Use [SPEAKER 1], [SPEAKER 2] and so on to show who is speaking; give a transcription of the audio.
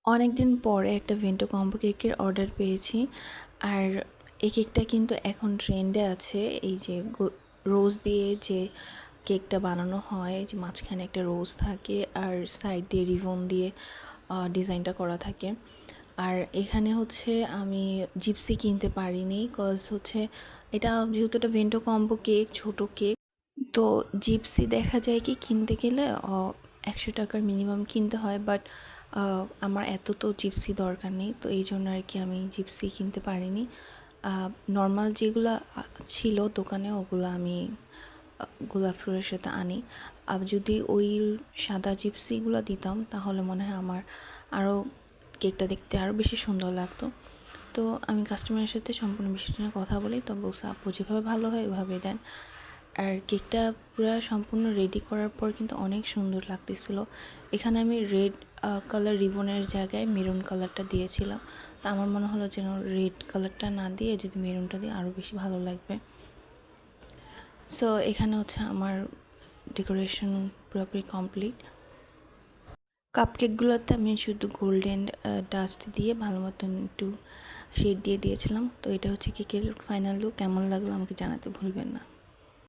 [SPEAKER 1] অনেক দিন পরে একটা ভেন্টো কম্বো কেকের অর্ডার পেয়েছি। আর এই কেকটা কিন্তু এখন ট্রেন্ডে আছে। এই যে রোজ দিয়ে যে কেকটা বানানো হয়, যে মাঝখানে একটা রোজ থাকে আর সাইড দিয়ে রিবন দিয়ে ডিজাইনটা করা থাকে। আর এখানে হচ্ছে আমি জিপসি কিনতে পারিনি, কজ হচ্ছে এটা যেহেতু এটা ভেন্টো কম্বো কেক, ছোট কেক, তো জিপসি দেখা যায় কি কিনতে গেলে 100 টাকার মিনিমাম কিনতে হয়। বাট আমার এত তো জিপসি দরকার নেই, তো এই জন্য আর কি আমি জিপসি কিনতে পারিনি। নর্মাল যেগুলো ছিল দোকানে ওগুলো আমি গোলাপ ফুলের সাথে আনি। আর যদি ওই সাদা জিপসিগুলো দিতাম তাহলে মনে হয় আমার আরও কেকটা দেখতে আরও বেশি সুন্দর লাগতো। তো আমি কাস্টমারের সাথে সম্পূর্ণ বিষয়টা নিয়ে কথা বলি, তো বলছে আপু যেভাবে ভালো হয় ওইভাবে দেন। আর কেকটা পুরো সম্পূর্ণ রেডি করার পর কিন্তু অনেক সুন্দর লাগতেছিল। এখানে আমি রেড কালার রিবনের জায়গায় মেরুন কালারটা দিয়েছিলাম। তো আমার মনে হলো যেন রেড কালারটা না দিয়ে যদি মেরুনটা দিয়ে আরও বেশি ভালো লাগবে। সো এখানে হচ্ছে আমার ডেকোরেশন পুরোপুরি কমপ্লিট। কাপকেকগুলোতে আমি শুধু গোল্ডেন ডাস্ট দিয়ে ভালো মতন একটু শেড দিয়ে দিয়েছিলাম। তো এটা হচ্ছে কেকের ফাইনাল লুক। কেমন লাগলো আমাকে জানাতে ভুলবেন না।